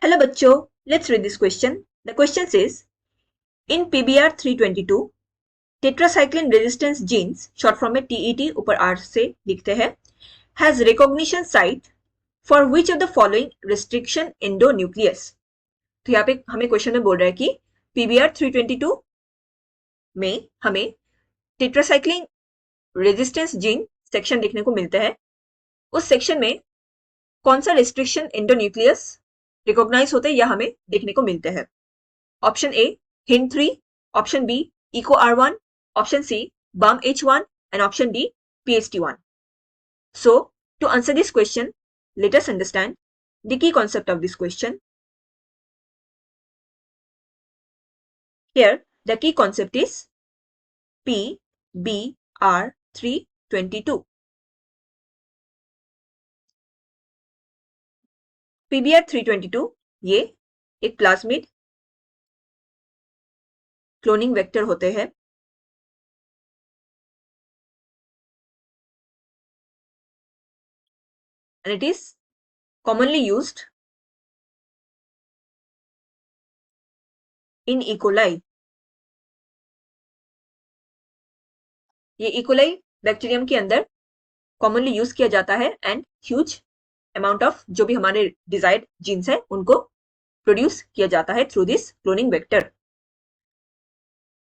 Hello बच्चों, let's read this question. The question says, in PBR 322, tetracycline resistance genes, short form में TET ऊपर R से लिखते हैं, has recognition site for which of the following restriction endonucleus? तो यहाँ पे हमें क्वेश्चन में बोल रहा है कि PBR 322 में हमें टेट्रासाइक्लिन रेजिस्टेंस जीन सेक्शन देखने को मिलता है. उस सेक्शन में कौन सा रेस्ट्रिक्शन एंडोन्यूक्लियस रिकॉग्नाइज होते हैं या हमें देखने को मिलते हैं. Option A HIND3, option B EcoR1, option C BAM-H1 and option D PST1. So to answer this question, let us understand the key concept of this question. Here the key concept is PBR322. PBR322 ये एक plasmid cloning vector होते हैं. And it is commonly used in E. coli. ये E. coli bacterium के अंदर commonly use किया जाता है एंड ह्यूज अमाउंट ऑफ जो भी हमारे डिजायर्ड जीन्स है उनको प्रोड्यूस किया जाता है through this cloning vector.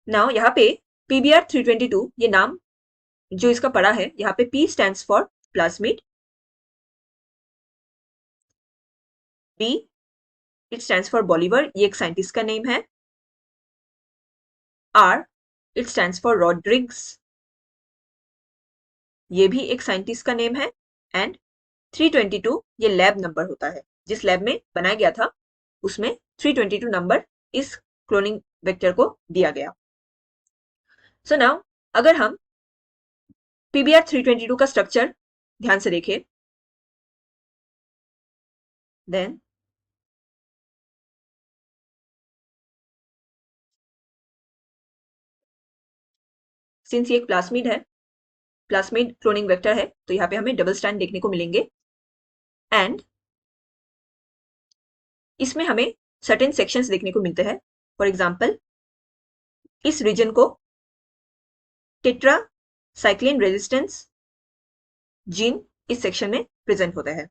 Now यहाँ पे PBR322 ये नाम जो इसका पड़ा है, यहाँ पे P stands for plasmid, B it stands for Bolivar, ये एक साइंटिस्ट का नेम है, R it stands for Rodrigues, ये भी एक साइंटिस्ट का नेम है, एंड 322 ये लैब नंबर होता है. जिस लैब में बनाया गया था उसमें 322 नंबर इस क्लोनिंग वेक्टर को दिया गया. सो नाउ अगर हम PBR322 का स्ट्रक्चर ध्यान से देखें, देन सिंस ये एक प्लाज्मिड है, प्लाज्मिड क्लोनिंग वेक्टर है, तो यहाँ पे हमें डबल स्ट्रैंड देखने को मिलेंगे एंड इसमें हमें सर्टेन सेक्शंस देखने को मिलते हैं. फॉर एग्जांपल इस रीजन को टेट्रासाइक्लिन रेजिस्टेंस जीन इस सेक्शन में प्रेजेंट होता है.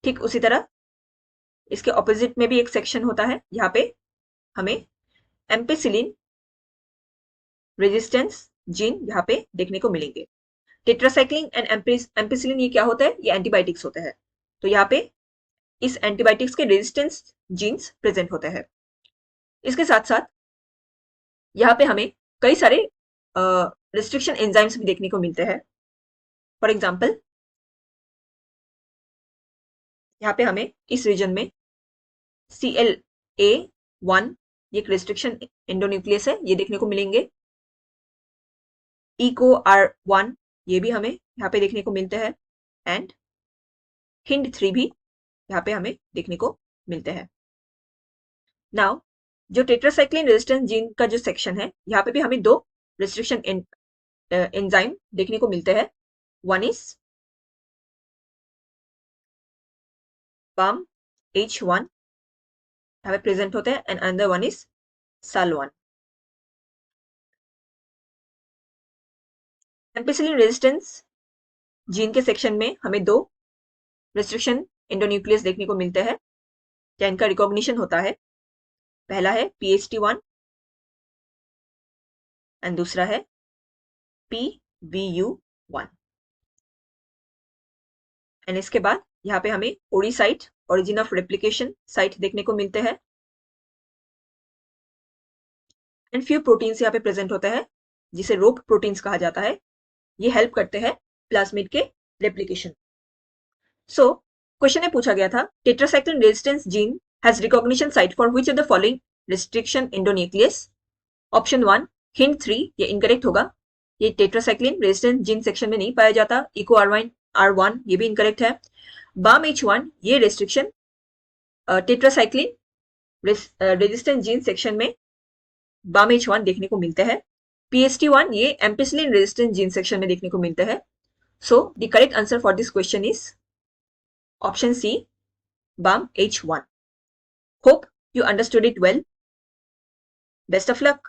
ठीक उसी तरह इसके ऑपोजिट में भी एक सेक्शन होता है, यहाँ पे हमें एम्पेसिलिन रेजिस्टेंस जीन यहाँ पे देखने को मिलेंगे. टेट्रासाइक्लिन एंड एम्पेसिलिन ये क्या होता है, ये एंटीबायोटिक्स होते हैं. तो यहाँ पे इस एंटीबायोटिक्स के रेजिस्टेंस जीन्स प्रेजेंट होते हैं. इसके साथ साथ यहाँ पे हमें कई सारे रिस्ट्रिक्शन एंजाइम्स भी देखने को मिलते हैं. फॉर एग्जांपल यहाँ पे हमें इस रीजन में CLA1 ये एक रिस्ट्रिक्शन एंडोन्यूक्लियस है, ये देखने को मिलेंगे. EcoR1 ये भी हमें यहाँ पे देखने को मिलते हैं एंड HIND3 भी यहाँ पे हमें देखने को मिलते हैं. नाउ जो टेट्रासाइक्लिन रेजिस्टेंस जीन का जो सेक्शन है, यहाँ पे भी हमें दो रिस्ट्रिक्शन एंजाइम देखने को मिलते हैं. वन इज BAM-H1 यहाँ पे प्रेजेंट होते हैं and another one is SAL1. Ampicillin resistance gene के सेक्शन में हमें दो रिस्ट्रिक्शन एंडोन्यूक्लियस देखने को मिलते हैं या इनका रिकॉग्निशन होता है. पहला है PST1 एंड दूसरा है PBU1. एंड इसके बाद यहाँ पे हमें ओरी site, origin of replication site देखने को मिलते हैं एंड फ्यू प्रोटीन्स यहाँ पे प्रेजेंट होते हैं जिसे रोप प्रोटीन्स कहा जाता है. ये हेल्प करते हैं प्लाज्मिड के रेप्लिकेशन. सो क्वेश्चन में पूछा गया था tetracycline resistance gene has recognition site for which of the following restriction endonuclease. Option 1 HIND3 ये इनकरेक्ट होगा, ये टेट्रासाइक्लिन रेजिस्टेंस जीन सेक्शन में नहीं पाया जाता. EcoR1 ये भी इनकरेक्ट है. BAM-H1 ये restriction tetracycline resistance gene section में BAM-H1 देखने को मिलते हैं. PST1 ये एम्पेसिलिन रेजिस्टेंस जीन सेक्शन में देखने को मिलते हैं. So the correct answer for this question is option C BAM-H1. Hope you understood it well. Best of luck.